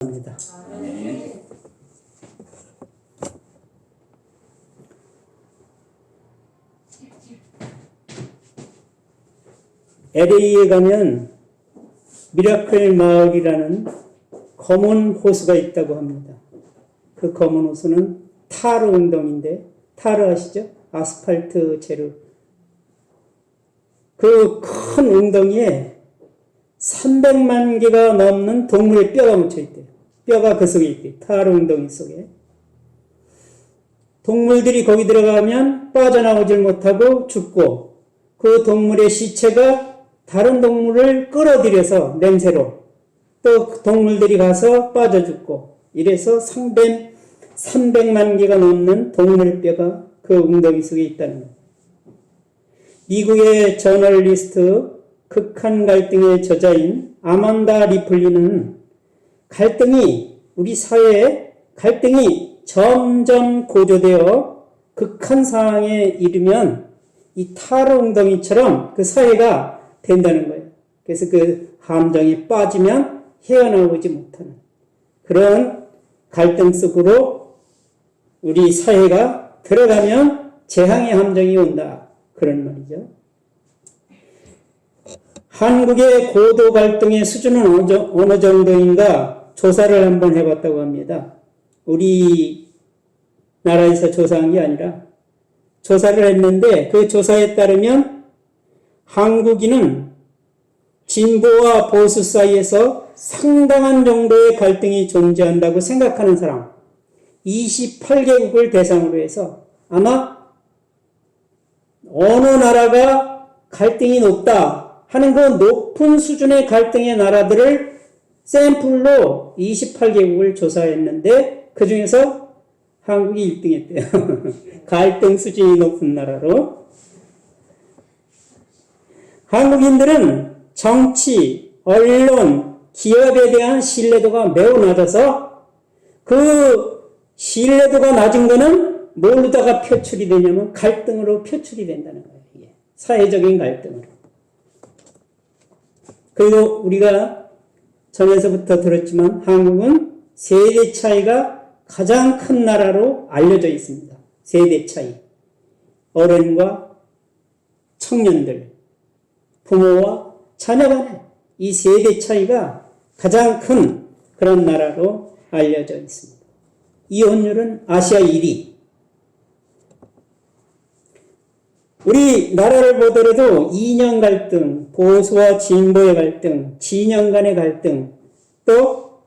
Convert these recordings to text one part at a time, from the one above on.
합니다. LA에 가면 미라클 마을이라는 검은 호수가 있다고 합니다. 그 검은 호수는 타르 웅덩이인데, 타르 아시죠? 아스팔트 재료. 그 큰 웅덩이에 300만 개가 넘는 동물의 뼈가 묻혀 있대요. 뼈가 그 속에 있대요. 타르 웅덩이 속에. 동물들이 거기 들어가면 빠져나오질 못하고 죽고, 그 동물의 시체가 다른 동물을 끌어들여서 냄새로, 또 동물들이 가서 빠져 죽고, 이래서 300만 개가 넘는 동물 뼈가 그 웅덩이 속에 있다는 거예요. 미국의 저널리스트 극한 갈등의 저자인 아만다 리플리는 우리 사회에 갈등이 점점 고조되어 극한 상황에 이르면 이 타르 웅덩이처럼 그 사회가 된다는 거예요. 그래서 그 함정에 빠지면 헤어나오지 못하는 그런 갈등 속으로 우리 사회가 들어가면 재앙의 함정이 온다. 그런 말이죠. 한국의 고도 갈등의 수준은 어느 정도인가 조사를 한번 해봤다고 합니다. 우리 나라에서 조사한 게 아니라 조사를 했는데, 그 조사에 따르면 한국인은 진보와 보수 사이에서 상당한 정도의 갈등이 존재한다고 생각하는 사람 28개국을 대상으로 해서 아마 어느 나라가 갈등이 높다 하는 그 높은 수준의 갈등의 나라들을 샘플로 28개국을 조사했는데, 그 중에서 한국이 1등 했대요. 갈등 수준이 높은 나라로. 한국인들은 정치, 언론, 기업에 대한 신뢰도가 매우 낮아서, 그 신뢰도가 낮은 거는 뭘로다가 표출이 되냐면 갈등으로 표출이 된다는 거예요. 이게. 사회적인 갈등으로. 그리고 우리가 전에서부터 들었지만 한국은 세대 차이가 가장 큰 나라로 알려져 있습니다. 세대 차이. 어른과 청년들, 부모와 자녀 간의 이 세대 차이가 가장 큰 그런 나라로 알려져 있습니다. 이혼율은 아시아 1위. 우리 나라를 보더라도 이념 갈등, 보수와 진보의 갈등, 진영 간의 갈등, 또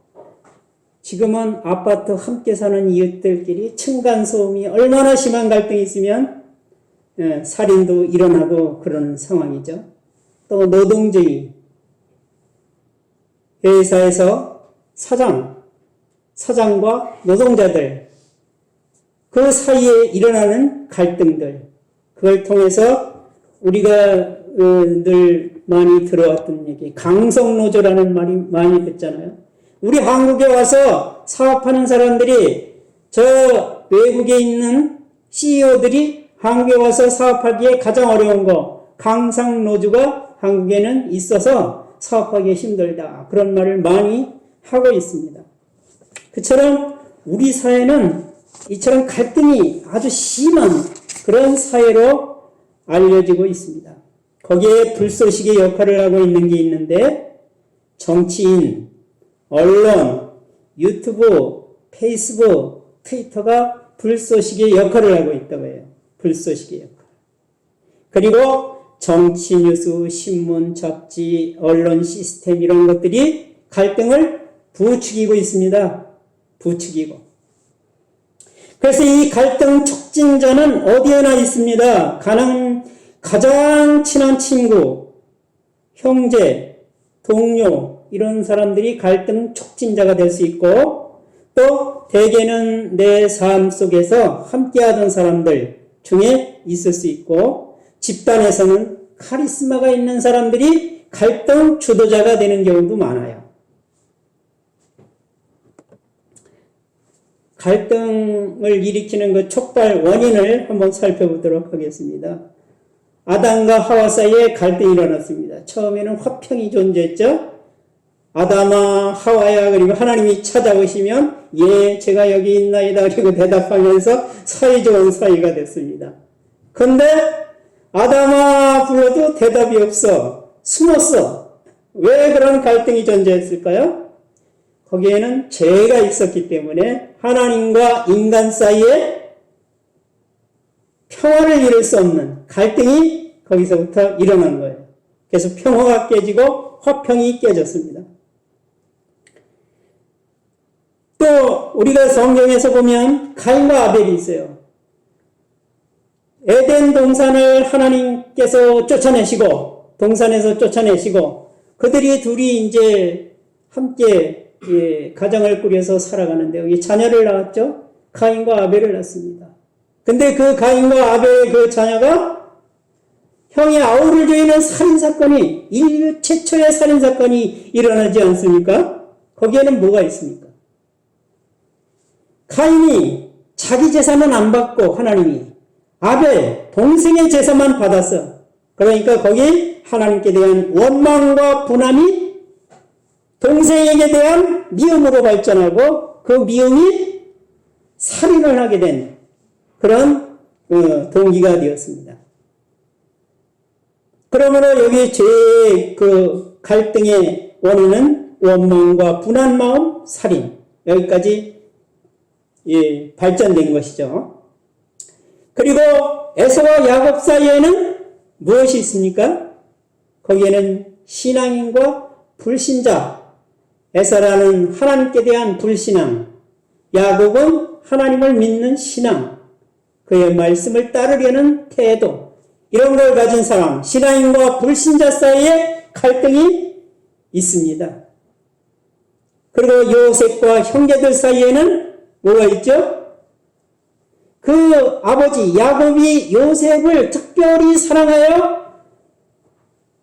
지금은 아파트 함께 사는 이웃들끼리 층간소음이 얼마나 심한 갈등이 있으면 살인도 일어나고 그런 상황이죠. 또 노동주의, 회사에서 사장과 노동자들, 그 사이에 일어나는 갈등들, 그걸 통해서 우리가 늘 많이 들어왔던 얘기, 강성노조라는 말이 많이 듣잖아요. 우리 한국에 와서 사업하는 사람들이, 저 외국에 있는 CEO들이 한국에 와서 사업하기에 가장 어려운 거, 강성노조가 한국에는 있어서 사업하기 힘들다. 그런 말을 많이 하고 있습니다. 그처럼 우리 사회는 이처럼 갈등이 아주 심한 그런 사회로 알려지고 있습니다. 거기에 불쏘시개 역할을 하고 있는 게 있는데, 정치인, 언론, 유튜브, 페이스북, 트위터가 불쏘시개 역할을 하고 있다고 해요. 불쏘시개 역할. 그리고 정치 뉴스, 신문, 잡지, 언론 시스템 이런 것들이 갈등을 부추기고 있습니다. 부추기고. 그래서 이 갈등 촉진자는 어디에나 있습니다. 가장 친한 친구, 형제, 동료 이런 사람들이 갈등 촉진자가 될 수 있고, 또 대개는 내 삶 속에서 함께하던 사람들 중에 있을 수 있고, 집단에서는 카리스마가 있는 사람들이 갈등 주도자가 되는 경우도 많아요. 갈등을 일으키는 그 촉발 원인을 한번 살펴보도록 하겠습니다. 아담과 하와 사이에 갈등이 일어났습니다. 처음에는 화평이 존재했죠. 아담아, 하와야, 그리고 하나님이 찾아오시면, 예, 제가 여기 있나이다. 그리고 대답하면서 사이좋은 사이가 됐습니다. 근데, 아담아 불러도 대답이 없어. 숨었어. 왜 그런 갈등이 존재했을까요? 거기에는 죄가 있었기 때문에 하나님과 인간 사이에 평화를 이룰 수 없는 갈등이 거기서부터 일어난 거예요. 그래서 평화가 깨지고 화평이 깨졌습니다. 또 우리가 성경에서 보면 가인과 아벨이 있어요. 에덴 동산을 하나님께서 쫓아내시고, 동산에서 쫓아내시고, 그들이 둘이 이제 함께 가정을 꾸려서 살아가는데, 여기 자녀를 낳았죠? 가인과 아벨을 낳습니다. 근데 그 가인과 아벨의 그 자녀가 형이 아우를 죽이는 살인사건이, 인류 최초의 살인사건이 일어나지 않습니까? 거기에는 뭐가 있습니까? 가인이 자기 재산은 안 받고 하나님이, 아벨 동생의 제사만 받았어. 그러니까 거기 하나님께 대한 원망과 분함이 동생에게 대한 미움으로 발전하고 그 미움이 살인을 하게 된 그런 동기가 되었습니다. 그러므로 여기 죄의 그 갈등의 원인은 원망과 분한 마음, 살인, 여기까지 발전된 것이죠. 그리고 에서와 야곱 사이에는 무엇이 있습니까? 거기에는 신앙인과 불신자, 에서라는 하나님께 대한 불신앙, 야곱은 하나님을 믿는 신앙, 그의 말씀을 따르려는 태도, 이런 걸 가진 사람, 신앙인과 불신자 사이에 갈등이 있습니다. 그리고 요셉과 형제들 사이에는 뭐가 있죠? 그 아버지 야곱이 요셉을 특별히 사랑하여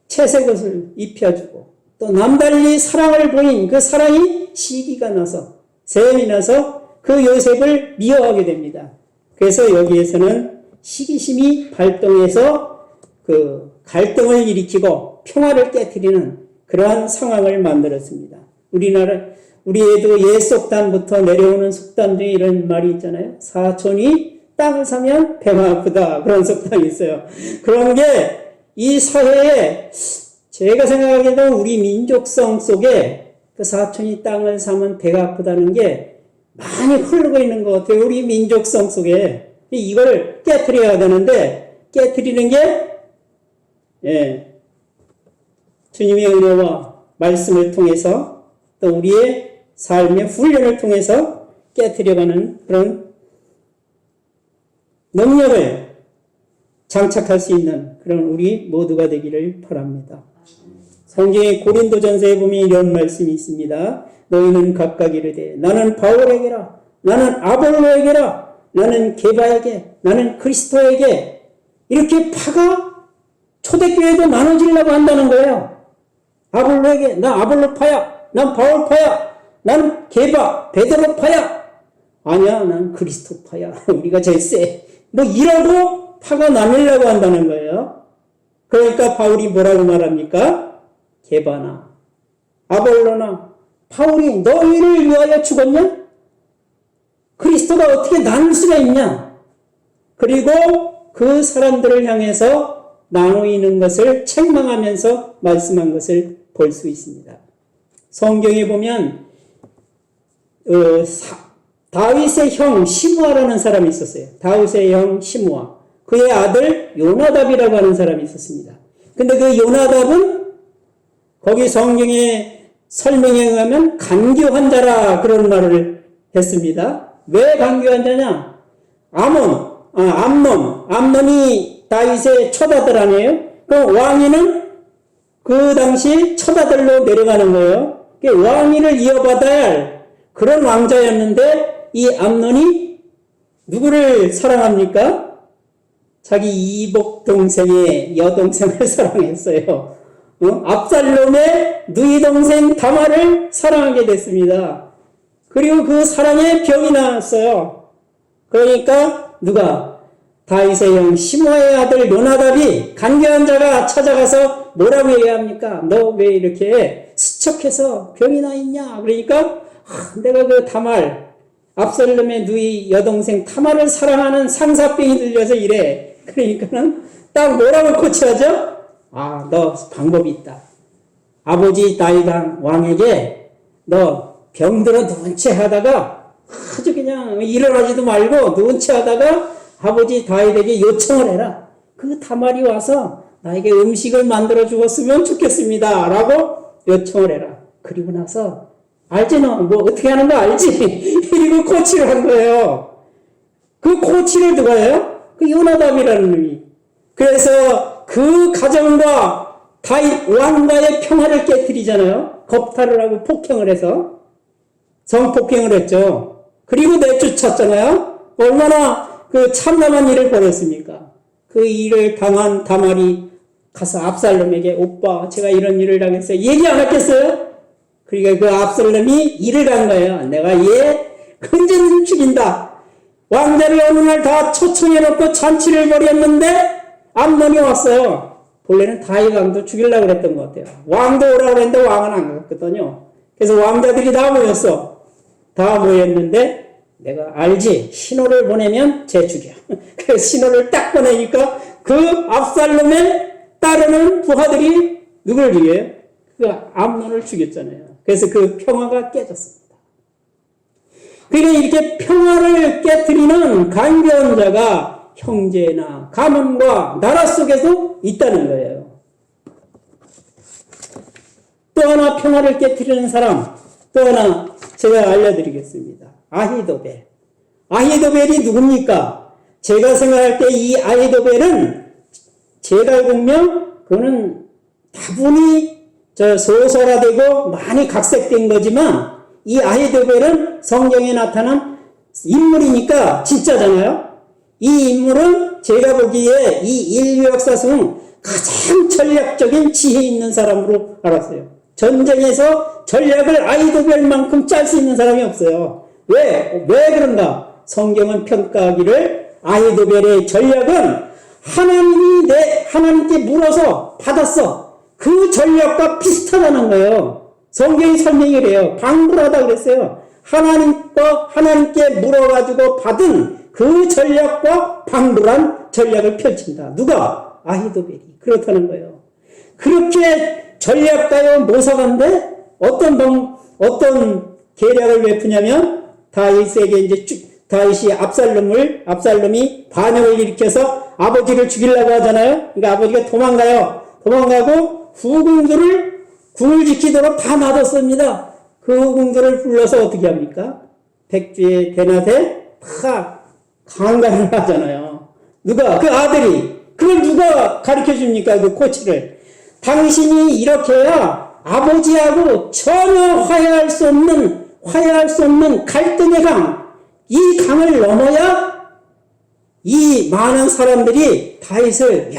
채색옷을 입혀주고 또 남달리 사랑을 보인 그 사랑이 시기가 나서 셈이 나서 그 요셉을 미워하게 됩니다. 그래서 여기에서는 시기심이 발동해서 그 갈등을 일으키고 평화를 깨트리는 그러한 상황을 만들었습니다. 우리에도 옛 속담부터 내려오는 속담 중에 이런 말이 있잖아요. 사촌이 땅을 사면 배가 아프다. 그런 속담이 있어요. 그런 게 이 사회에 제가 생각하기에는 우리 민족성 속에 그 사촌이 땅을 사면 배가 아프다는 게 많이 흐르고 있는 것 같아요. 우리 민족성 속에. 이걸 깨트려야 되는데 깨트리는 게 주님의 은혜와 말씀을 통해서 또 우리의 삶의 훈련을 통해서 깨트려가는 그런 능력을 장착할 수 있는 그런 우리 모두가 되기를 바랍니다. 성경의 고린도전서에 보면 이런 말씀이 있습니다. 너희는 각각 이르되 나는 바울에게라, 나는 아볼로에게라, 나는 게바에게, 나는 그리스도에게, 이렇게 파가 초대교회도 나눠지려고 한다는 거예요. 아볼로에게 나 아볼로파야, 난 바울파야, 난 게바 베드로파야, 아니야 난 그리스도파야, 우리가 제일 세, 뭐 이러고 파가 나누려고 한다는 거예요. 그러니까 바울이 뭐라고 말합니까? 게바나 아볼로나 바울이 너희를 위하여 죽었냐? 그리스도가 어떻게 나눌 수가 있냐? 그리고 그 사람들을 향해서 나누는 것을 책망하면서 말씀한 것을 볼 수 있습니다. 성경에 보면 다윗의 형 시므아라는 사람이 있었어요. 다윗의 형 시므아. 그의 아들 요나답이라고 하는 사람이 있었습니다. 근데 그 요나답은 거기 성경의 설명에 의하면 간교한 자라 그런 말을 했습니다. 왜 간교한 자냐? 암논이 다윗의 첫아들 아니에요? 그 왕위는 그 당시 첫 아들로 내려가는 거예요. 왕위를 이어받아야 할 그런 왕자였는데 이 암논이 누구를 사랑합니까? 자기 이복 동생의 여동생을 사랑했어요. 압살롬의 누이 동생 다말을 사랑하게 됐습니다. 그리고 그 사랑에 병이 나왔어요. 그러니까 누가? 다윗의 형 시므아의 아들 요나답이 간교한 자가 찾아가서 뭐라고 얘기합니까? 너 왜 이렇게 수척해서 병이 나 있냐? 그러니까 내가 그 다말 압살롬의 누이 여동생 타말을 사랑하는 상사병이 들려서 이래. 그러니까는 딱 뭐라고 코치하죠? 너 방법이 있다. 아버지 다윗 왕에게 너 병들어 누운 채 하다가 아주 그냥 일어나지도 말고 누운 채 하다가 아버지 다윗에게 요청을 해라. 그 타말이 와서 나에게 음식을 만들어 주었으면 좋겠습니다. 라고 요청을 해라. 그리고 나서 알지 너? 뭐 어떻게 하는 거 알지? 그리고 코치를 한 거예요. 그 코치를 누가 해요? 그 요나답이라는 놈이. 그래서 그 가정과 다윗 왕과의 평화를 깨뜨리잖아요. 겁탈을 하고 폭행을 해서 성폭행을 했죠. 그리고 내쫓았잖아요. 얼마나 그 참담한 일을 벌였습니까? 그 일을 당한 다말이 가서 압살롬에게 오빠 제가 이런 일을 당했어요. 얘기 안 했겠어요? 그러니까 그 압살롬이 일을 한 거예요. 내가 얘 언제든 죽인다. 왕자를 어느 날 다 초청해놓고 잔치를 벌였는데 암논이 왔어요. 본래는 다윗 왕도 죽이려고 그랬던 것 같아요. 왕도 오라고 그랬는데 왕은 안 갔거든요. 그래서 왕자들이 다 모였어. 다 모였는데 내가 알지. 신호를 보내면 쟤 죽여. 그래서 신호를 딱 보내니까 그 압살롬의 따르는 부하들이 누굴 죽여요? 그 암논을 죽였잖아요. 그래서 그 평화가 깨졌습니다. 그러니까 이렇게 평화를 깨뜨리는 간교한 자가 형제나 가문과 나라 속에도 있다는 거예요. 또 하나 평화를 깨뜨리는 사람, 또 하나 제가 알려드리겠습니다. 아히도벨. 아히도벨이 누굽니까? 제가 생각할 때 이 아히도벨은 제가 보면 그거는 다분히 소설화되고 많이 각색된 거지만 이 아히도벨은 성경에 나타난 인물이니까 진짜잖아요. 이 인물은 제가 보기에 이 인류 역사상 가장 전략적인 지혜 있는 사람으로 알았어요. 전쟁에서 전략을 아히도벨만큼 짤 수 있는 사람이 없어요. 왜 그런가? 성경은 평가하기를 아히도벨의 전략은 하나님께 물어서 받았어. 그 전략과 비슷하다는 거예요. 성경이 설명을 해요. 방불하다 그랬어요. 하나님께 물어가지고 받은 그 전략과 방불한 전략을 펼친다. 누가? 아히도벨이. 그렇다는 거예요. 그렇게 전략가요 모사관데 어떤 계략을 베푸냐면 다윗에게 이제 다윗이 압살롬이 반역을 일으켜서 아버지를 죽이려고 하잖아요. 그러니까 아버지가 도망가고 궁을 지키도록 다 놔뒀습니다. 그 궁들을 불러서 어떻게 합니까? 백주에 대낮에 다 강간을 하잖아요. 누가? 그 아들이. 그걸 누가 가르쳐 줍니까? 그 코치를. 당신이 이렇게 해야 아버지하고 전혀 화해할 수 없는 갈등의 강, 이 강을 넘어야 이 많은 사람들이 다윗을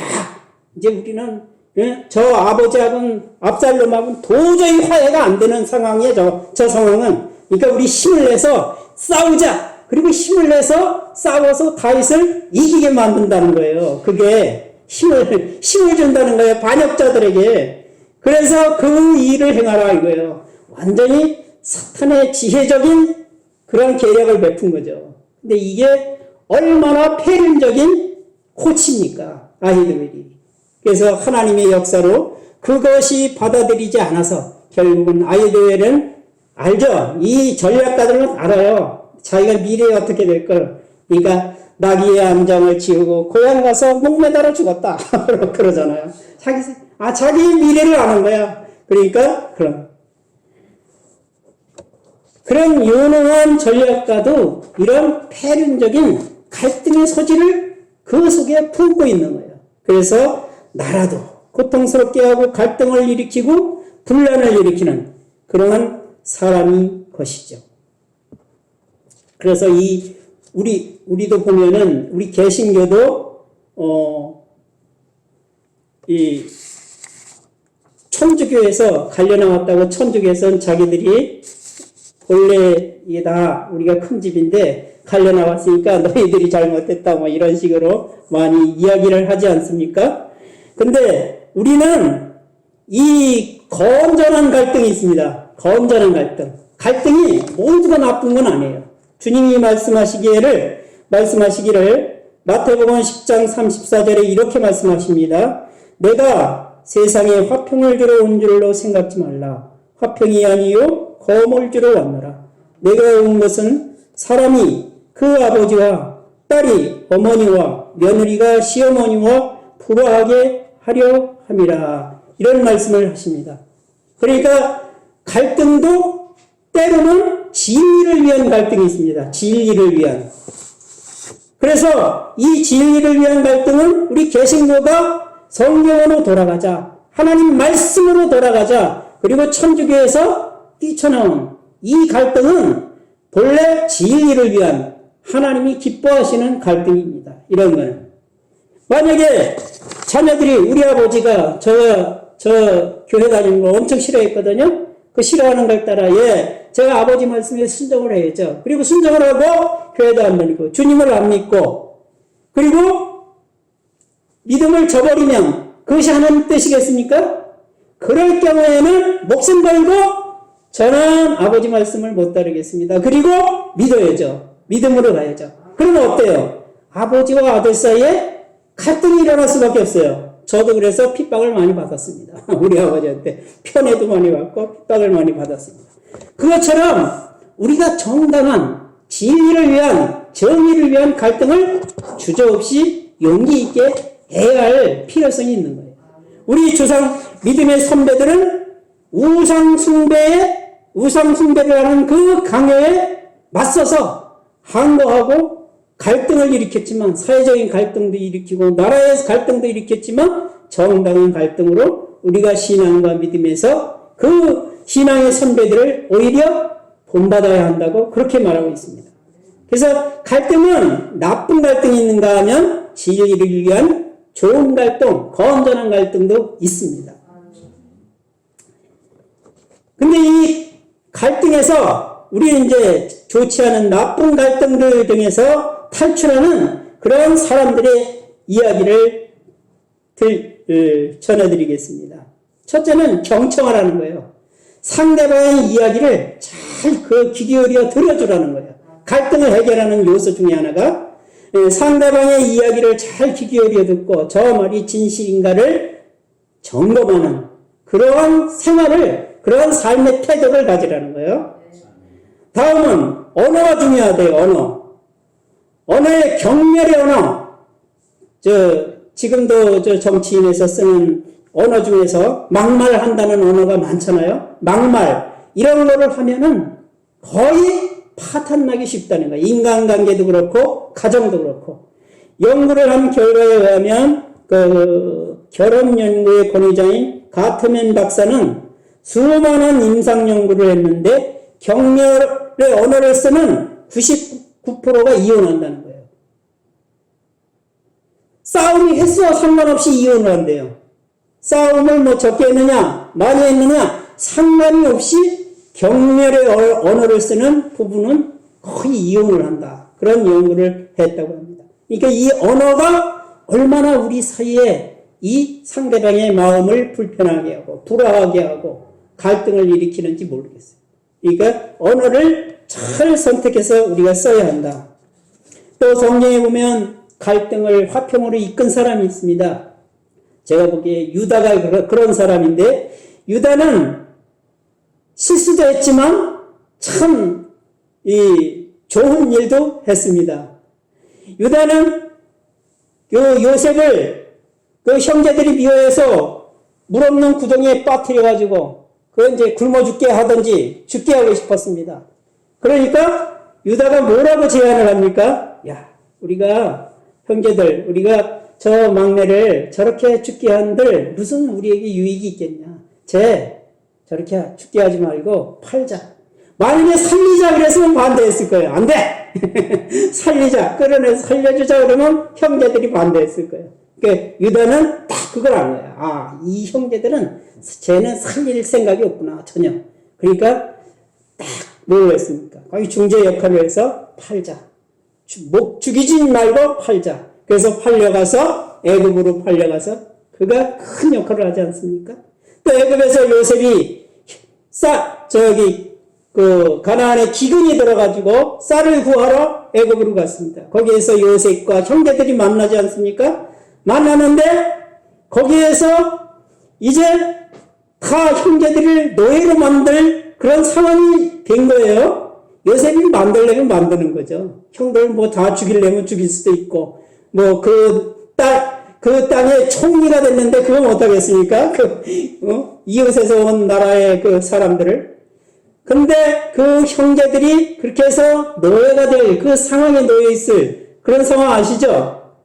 이제 우리는 저 아버지하고는 압살롬하고는 도저히 화해가 안 되는 상황이에요. 저 상황은. 그러니까 우리 힘을 내서 싸우자. 그리고 힘을 내서 싸워서 다윗을 이기게 만든다는 거예요. 그게 힘을 준다는 거예요. 반역자들에게. 그래서 그 일을 행하라 이거예요. 완전히 사탄의 지혜적인 그런 계략을 베푼 거죠. 근데 이게 얼마나 폐륜적인 코치입니까? 아히도벨이. 그래서 하나님의 역사로 그것이 받아들이지 않아서 결국은 아히도벨은 알죠. 이 전략가들은 알아요. 자기가 미래에 어떻게 될 걸. 그러니까 나귀의 암장을 지우고 고향 가서 목매달아 죽었다. 그러잖아요. 자기의 미래를 아는 거야. 그러니까 그런 유능한 전략가도 이런 폐륜적인 갈등의 소지를 그 속에 품고 있는 거예요. 그래서 나라도 고통스럽게 하고 갈등을 일으키고 분란을 일으키는 그러한 사람이 것이죠. 그래서 우리도 보면은 우리 개신교도 이 천주교에서 갈려 나왔다고 천주교에서는 자기들이 원래 이게 다 우리가 큰 집인데 갈려 나왔으니까 너희들이 잘못했다 뭐 이런 식으로 많이 이야기를 하지 않습니까? 근데 우리는 이 건전한 갈등이 있습니다. 건전한 갈등. 갈등이 모두가 나쁜 건 아니에요. 주님이 말씀하시기를 마태복음 10장 34절에 이렇게 말씀하십니다. 내가 세상에 화평을 주러 온 줄로 생각지 말라. 화평이 아니요 거물 주러 왔노라. 내가 온 것은 사람이 그 아버지와 딸이 어머니와 며느리가 시어머니와 불화하게 하려 함이라. 이런 말씀을 하십니다. 그러니까 갈등도 때로는 진리를 위한 갈등이 있습니다. 진리를 위한. 그래서 이 진리를 위한 갈등은 우리 개신교가 성경으로 돌아가자, 하나님 말씀으로 돌아가자, 그리고 천주교에서 뛰쳐나온 이 갈등은 본래 진리를 위한 하나님이 기뻐하시는 갈등입니다. 이런 거는. 만약에 자녀들이 우리 아버지가 저 교회 다니는 거 엄청 싫어했거든요. 그 싫어하는 걸 따라 제가 아버지 말씀에 순종을 해야죠. 그리고 순종을 하고 교회도 안 다니고 주님을 안 믿고 그리고 믿음을 저버리면 그것이 하나님 뜻이겠습니까? 그럴 경우에는 목숨 걸고 저는 아버지 말씀을 못 따르겠습니다. 그리고 믿어야죠. 믿음으로 가야죠. 그러면 어때요? 아버지와 아들 사이에 갈등이 일어날 수밖에 없어요. 저도 그래서 핍박을 많이 받았습니다. 우리 아버지한테 편애도 많이 받고 핍박을 많이 받았습니다. 그것처럼 우리가 정당한 진리를 위한 정의를 위한 갈등을 주저없이 용기 있게 해야 할 필요성이 있는 거예요. 우리 조상 믿음의 선배들은 우상숭배를 하는 그 강요에 맞서서 항거하고 갈등을 일으켰지만 사회적인 갈등도 일으키고 나라의 갈등도 일으켰지만 정당한 갈등으로 우리가 신앙과 믿음에서 그 신앙의 선배들을 오히려 본받아야 한다고 그렇게 말하고 있습니다. 그래서 갈등은 나쁜 갈등이 있는가 하면 진리를 위한 좋은 갈등, 건전한 갈등도 있습니다. 근데 이 갈등에서 우리는 이제 좋지 않은 나쁜 갈등들 중에서 탈출하는 그런 사람들의 이야기를 전해드리겠습니다. 첫째는 경청을 하는 거예요. 상대방의 이야기를 잘 귀 기울여 들어주라는 거예요. 갈등을 해결하는 요소 중에 하나가 상대방의 이야기를 잘 귀 기울여 듣고 저 말이 진실인가를 점검하는 그러한 생활을, 그러한 삶의 태도를 가지라는 거예요. 다음은 언어가 중요하대요. 언어의 경멸의 언어. 지금도 정치인에서 쓰는 언어 중에서 막말한다는 언어가 많잖아요. 막말. 이런 거를 하면은 거의 파탄나기 쉽다는 거예요. 인간관계도 그렇고, 가정도 그렇고. 연구를 한 결과에 의하면, 결혼연구의 권위자인 가트맨 박사는 수많은 임상 연구를 했는데, 경멸의 언어를 쓰는 99%가 이혼한다는 거예요. 싸움이 횟수와 상관없이 이혼을 한대요. 싸움을 적게 했느냐, 많이 했느냐, 상관이 없이 경멸의 언어를 쓰는 부부는 거의 이혼을 한다. 그런 연구를 했다고 합니다. 그러니까 이 언어가 얼마나 우리 사이에 이 상대방의 마음을 불편하게 하고, 불화하게 하고, 갈등을 일으키는지 모르겠어요. 그러니까 언어를 잘 선택해서 우리가 써야 한다. 또 성경에 보면 갈등을 화평으로 이끈 사람이 있습니다. 제가 보기에 유다가 그런 사람인데, 유다는 실수도 했지만 참 좋은 일도 했습니다. 유다는 요셉을 형제들이 미워해서 물 없는 구덩이에 빠뜨려가지고 이제 굶어 죽게 하든지 죽게 하고 싶었습니다. 그러니까 유다가 뭐라고 제안을 합니까? 야, 우리가 형제들, 우리가 저 막내를 저렇게 죽게 한들 무슨 우리에게 유익이 있겠냐. 저렇게 죽게 하지 말고 팔자. 만약에 살리자 그랬으면 반대했을 거예요. 안 돼! 살리자, 끌어내서 살려주자 그러면 형제들이 반대했을 거예요. 그러니까 유다는 딱 그걸 안 거예요. 이 형제들은 쟤는 살릴 생각이 없구나, 전혀. 그러니까 딱 뭘 했습니까? 거기 중재 역할을 해서 팔자. 죽이지 말고 팔자. 그래서 팔려가서 애굽으로 팔려가서 그가 큰 역할을 하지 않습니까? 또 애굽에서 요셉이 가나안에 기근이 들어가지고 쌀을 구하러 애굽으로 갔습니다. 거기에서 요셉과 형제들이 만나지 않습니까? 만나는데 거기에서 이제 다 형제들을 노예로 만들 그런 상황이 된 거예요. 요셉이 만들려면 만드는 거죠. 형들 뭐 다 죽이려면 죽일 수도 있고, 뭐 그 땅의 총리가 됐는데 그거 못하겠습니까? 이웃에서 온 나라의 그 사람들을. 근데 그 형제들이 그렇게 해서 노예가 될 그 상황에 놓여 있을 그런 상황 아시죠?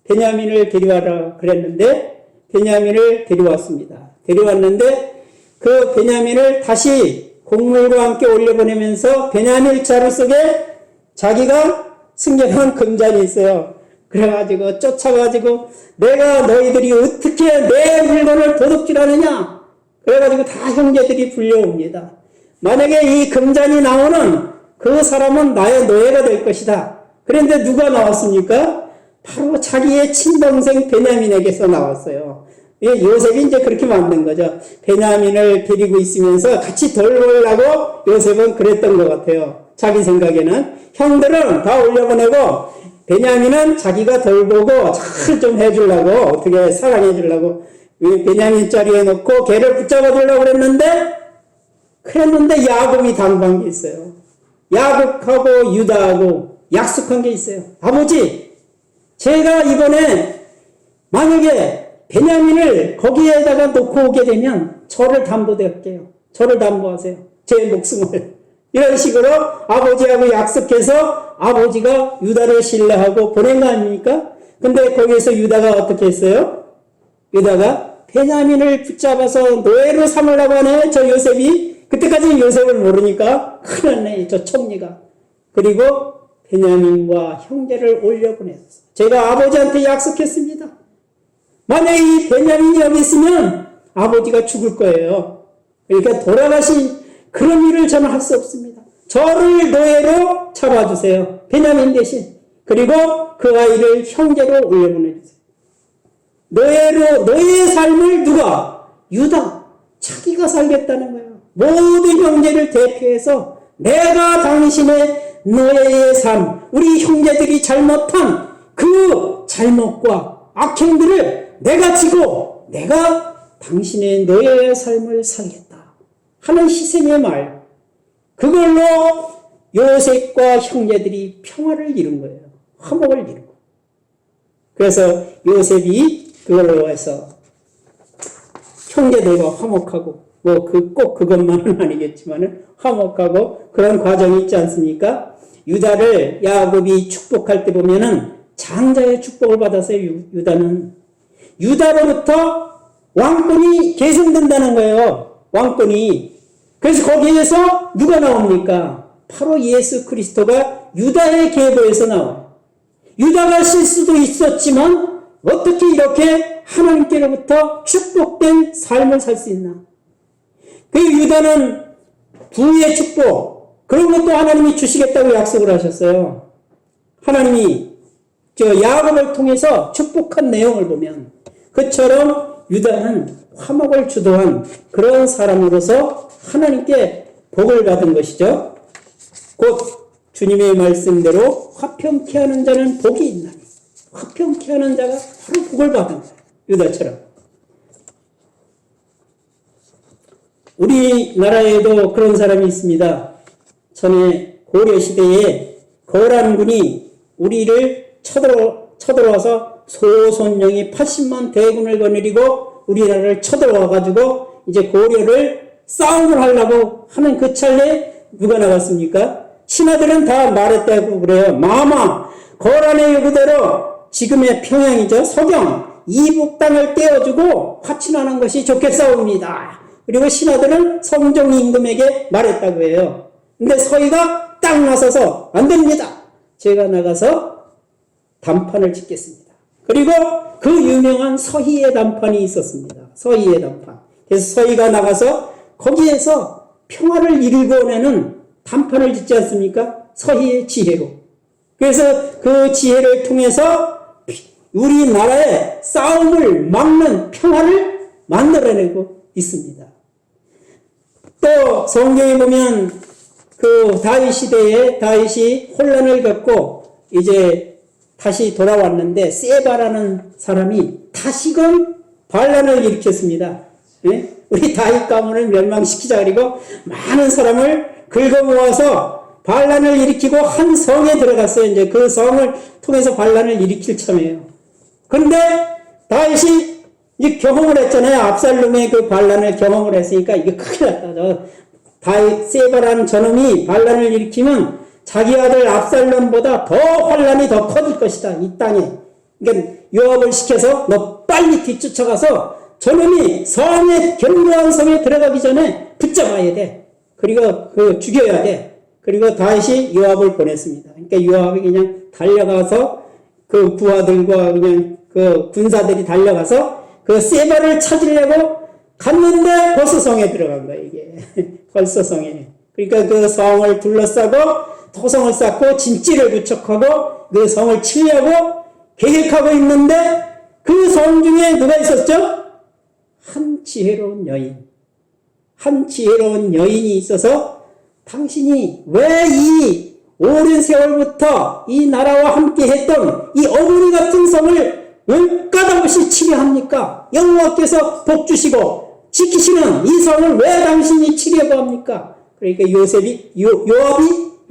베냐민을 데려와라 그랬는데 베냐민을 데려왔습니다. 데려왔는데 그 베냐민을 다시 곡물과 함께 올려보내면서 베냐민 자루 속에 자기가 숨겨놓은 금잔이 있어요. 그래가지고 쫓아가지고 내가 너희들이 어떻게 내 물건을 도둑질하느냐? 그래가지고 다 형제들이 불려옵니다. 만약에 이 금잔이 나오는 그 사람은 나의 노예가 될 것이다. 그런데 누가 나왔습니까? 바로 자기의 친동생 베냐민에게서 나왔어요. 요셉이 이제 그렇게 만든 거죠. 베냐민을 데리고 있으면서 같이 돌보려고 요셉은 그랬던 것 같아요. 자기 생각에는. 형들은 다 올려보내고 베냐민은 자기가 돌보고 잘 좀 해주려고, 어떻게 사랑해주려고 베냐민 자리에 놓고 걔를 붙잡아 주려고 그랬는데 야곱이 당부한 게 있어요. 야곱하고 유다하고 약속한 게 있어요. 아버지, 제가 이번에 만약에 베냐민을 거기에다가 놓고 오게 되면 저를 담보될게요. 저를 담보하세요. 제 목숨을. 이런 식으로 아버지하고 약속해서 아버지가 유다를 신뢰하고 보낸 거 아닙니까? 근데 거기에서 유다가 어떻게 했어요? 유다가 베냐민을 붙잡아서 노예로 삼으려고 하네, 저 요셉이. 그때까지는 요셉을 모르니까 큰일 났네, 저 총리가. 그리고 베냐민과 형제를 올려보냈어요. 제가 아버지한테 약속했습니다. 만약에 이 베냐민이 여기 있으면 아버지가 죽을 거예요. 그러니까 돌아가신 그런 일을 저는 할 수 없습니다. 저를 노예로 잡아주세요. 베냐민 대신. 그리고 그 아이를 형제로 올려보내주세요. 노예의 삶을 누가? 유다. 자기가 살겠다는 거예요. 모든 형제를 대표해서 내가 당신의 노예의 삶, 우리 형제들이 잘못한 그 잘못과 악행들을 내가 지고 내가 당신의 노예의 삶을 살겠다 하는 희생의 말. 그걸로 요셉과 형제들이 평화를 이룬 거예요. 화목을 이루고. 그래서 요셉이 그걸로 해서 형제들과 화목하고, 뭐 꼭 그것만은 아니겠지만은 화목하고 그런 과정이 있지 않습니까? 유다를 야곱이 축복할 때 보면은 장자의 축복을 받았어요. 유다는. 유다로부터 왕권이 계승된다는 거예요. 왕권이. 그래서 거기에서 누가 나옵니까? 바로 예수 그리스도가 유다의 계보에서 나와요. 유다가 실수도 있었지만 어떻게 이렇게 하나님께로부터 축복된 삶을 살 수 있나? 그 유다는 부의 축복, 그런 것도 하나님이 주시겠다고 약속을 하셨어요. 하나님이 야곱을 통해서 축복한 내용을 보면 그처럼 유다는 화목을 주도한 그런 사람으로서 하나님께 복을 받은 것이죠. 곧 주님의 말씀대로 화평케 하는 자는 복이 있나니, 화평케 하는 자가 바로 복을 받은 거예요. 유다처럼. 우리나라에도 그런 사람이 있습니다. 전에 고려시대에 거란군이 우리를 쳐들어와서 소손영이 80만 대군을 거느리고 우리나라를 쳐들어와가지고 이제 고려를 싸움을 하려고 하는 그 찰나에 누가 나왔습니까? 신하들은 다 말했다고 그래요. 마마, 거란의 요구대로 지금의 평양이죠. 서경, 이북 땅을 떼어주고 화친하는 것이 좋겠사옵니다. 그리고 신하들은 성종 임금에게 말했다고 해요. 근데 서희가 딱 나서서 안 됩니다. 제가 나가서 단판을 짓겠습니다. 그리고 그 유명한 서희의 단판이 있었습니다. 서희의 단판. 그래서 서희가 나가서 거기에서 평화를 이루고내는 단판을 짓지 않습니까? 서희의 지혜로. 그래서 그 지혜를 통해서 우리나라의 싸움을 막는 평화를 만들어내고 있습니다. 또 성경에 보면 그 다윗 시대에 다윗이 혼란을 겪고 이제 다시 돌아왔는데 세바라는 사람이 다시금 반란을 일으켰습니다. 예? 우리 다윗 가문을 멸망시키자 그리고 많은 사람을 긁어 모아서 반란을 일으키고 한 성에 들어갔어요. 이제 그 성을 통해서 반란을 일으킬 참이에요. 그런데 다윗이 이제 경험을 했잖아요. 압살롬의 그 반란을 경험을 했으니까 이게 큰일 났다. 다윗 세바라는 저놈이 반란을 일으키면 자기 아들 압살롬보다 더 환란이 더 커질 것이다. 이 땅에. 그러니까 요압을 시켜서 너 빨리 뒤쫓아가서 저놈이 성에 견고한 성에 들어가기 전에 붙잡아야 돼. 그리고 그 죽여야 돼. 그리고 다윗이 요압을 보냈습니다. 그러니까 요압이 그냥 달려가서 그 부하들과 그냥 그 군사들이 달려가서 그 세바를 찾으려고 갔는데 벌써 성에 들어간 거예요, 이게. 벌써 성에. 그러니까 그 성을 둘러싸고 토성을 쌓고 진지를 구축하고 그 성을 치려고 계획하고 있는데 그 성 중에 누가 있었죠? 한 지혜로운 여인. 한 지혜로운 여인이 있어서 당신이 왜 이 오랜 세월부터 이 나라와 함께 했던 이 어머니 같은 성을 왜 까닭없이 치려합니까? 여호와께서 복 주시고 지키시는 이 성을 왜 당신이 치려고 합니까? 그러니까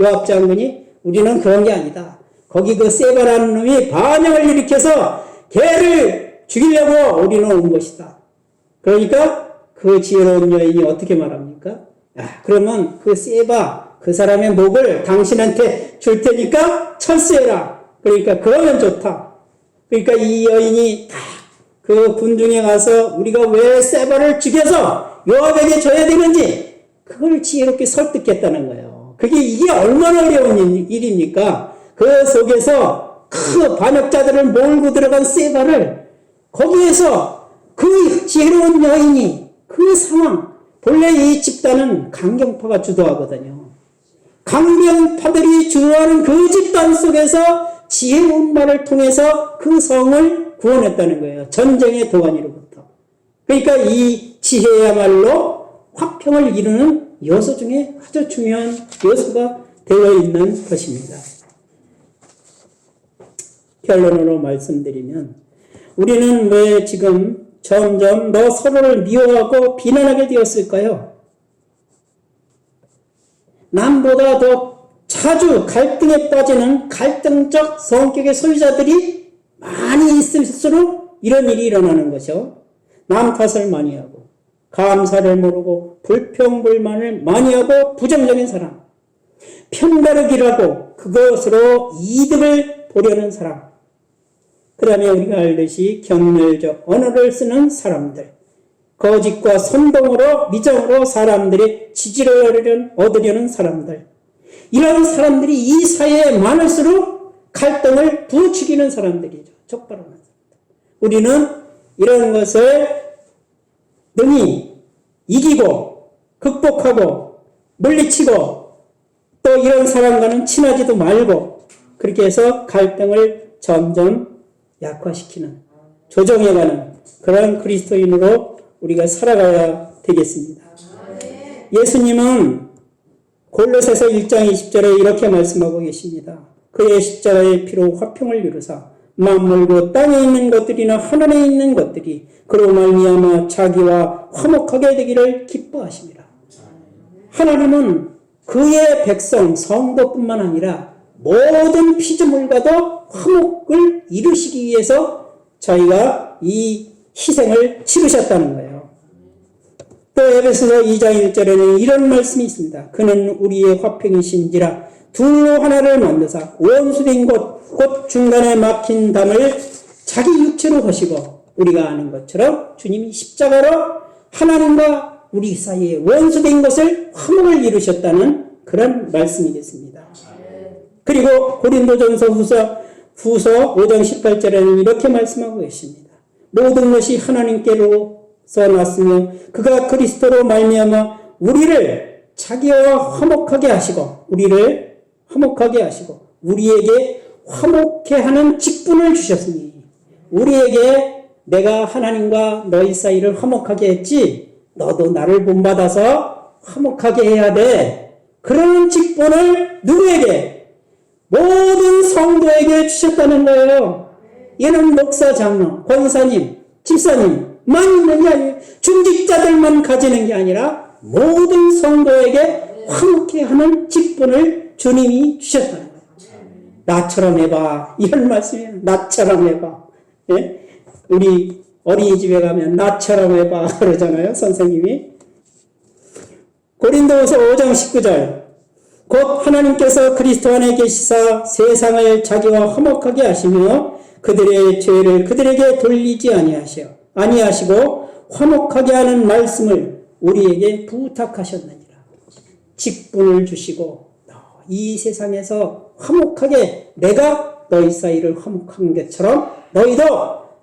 요압 장군이 우리는 그런 게 아니다. 거기 그 세바라는 놈이 반역을 일으켜서 걔를 죽이려고 우리는 온 것이다. 그러니까 그 지혜로운 여인이 어떻게 말합니까? 그러면 그 세바 그 사람의 목을 당신한테 줄 테니까 철수해라. 그러니까 그러면 좋다. 그러니까 이 여인이 다 그 군중에 가서 우리가 왜 세바를 죽여서 요압에게 줘야 되는지 그걸 지혜롭게 설득했다는 거예요. 이게 얼마나 어려운 일입니까? 그 속에서 그 반역자들을 몰고 들어간 세바를 거기에서 그 지혜로운 여인이 그 상황, 본래 이 집단은 강경파가 주도하거든요. 강경파들이 주도하는 그 집단 속에서 지혜로운 말을 통해서 그 성을 구원했다는 거예요. 전쟁의 도가니로부터. 그러니까 이 지혜야말로 화평을 이루는 요소 중에 아주 중요한 요소가 되어 있는 것입니다. 결론으로 말씀드리면 우리는 왜 지금 점점 더 서로를 미워하고 비난하게 되었을까요? 남보다 더 자주 갈등에 빠지는 갈등적 성격의 소유자들이 많이 있을수록 이런 일이 일어나는 것이죠. 남 탓을 많이 하고 감사를 모르고 불평불만을 많이 하고 부정적인 사람, 편가르기를 하고 그것으로 이득을 보려는 사람, 그 다음에 우리가 알듯이 경멸적 언어를 쓰는 사람들, 거짓과 선동으로 미정으로 사람들의 지지를 얻으려는 사람들, 이런 사람들이 이 사회에 많을수록 갈등을 부추기는 사람들이죠. 촉발하는 사람들. 우리는 이런 것을 능히 이기고 극복하고 물리치고 또 이런 사람과는 친하지도 말고 그렇게 해서 갈등을 점점 약화시키는, 조정해가는 그런 그리스도인으로 우리가 살아가야 되겠습니다. 예수님은 골로새서 1장 20절에 이렇게 말씀하고 계십니다. 그의 십자가의 피로 화평을 이루사 만물고 땅에 있는 것들이나 하늘에 있는 것들이 그로 말미암아 자기와 화목하게 되기를 기뻐하십니다. 하나님은 그의 백성 성도뿐만 아니라 모든 피조물과도 화목을 이루시기 위해서 저희가 이 희생을 치르셨다는 거예요. 또 에베소서 2장 1절에는 이런 말씀이 있습니다. 그는 우리의 화평이신지라 둘로 하나를 만드사 원수된 곧 중간에 막힌 담을 자기 육체로 하시고 우리가 아는 것처럼 주님이 십자가로 하나님과 우리 사이에 원수된 것을 화목을 이루셨다는 그런 말씀이겠습니다. 그리고 고린도전서 후서 5장 18절에는 이렇게 말씀하고 계십니다. 모든 것이 하나님께로서 났으며 그가 그리스도로 말미암아 우리를 자기와 화목하게 하시고 우리를 화목하게 하시고 우리에게 화목해 하는 직분을 주셨으니 우리에게 내가 하나님과 너희 사이를 화목하게 했지 너도 나를 본받아서 화목하게 해야 돼. 그런 직분을 누구에게? 모든 성도에게 주셨다는 거예요. 얘는 목사, 장로, 권사님, 집사님만 있는 게 아니에요. 중직자들만 가지는 게 아니라 모든 성도에게 화목해 하는 직분을 주님이 주셨다는 거예요. 나처럼 해봐. 이런 말씀이에요. 나처럼 해봐. 예? 우리 어린이집에 가면 나처럼 해봐 그러잖아요. 선생님이. 고린도후서 5장 19절 곧 하나님께서 그리스도 안에 계시사 세상을 자기와 화목하게 하시며 그들의 죄를 그들에게 돌리지 아니하시고 화목하게 하는 말씀을 우리에게 부탁하셨느니라. 직분을 주시고 이 세상에서 화목하게 내가 너희 사이를 화목한 것처럼 너희도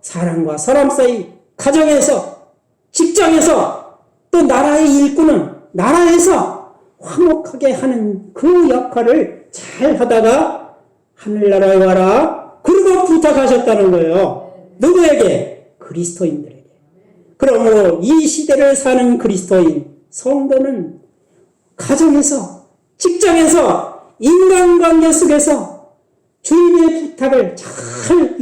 사람과 사람 사이, 가정에서, 직장에서, 또 나라의 일꾼은 나라에서 화목하게 하는 그 역할을 잘 하다가 하늘나라에 와라. 그리고 부탁하셨다는 거예요. 누구에게? 그리스도인들에게. 그러므로 이 시대를 사는 그리스도인, 성도는 가정에서, 직장에서, 인간관계 속에서 주님의 부탁을 잘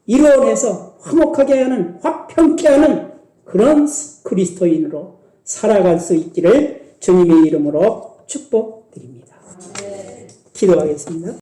이루어내서 화목하게 하는, 화평케 하는 그런 그리스도인으로 살아갈 수 있기를 주님의 이름으로 축복드립니다. 기도하겠습니다.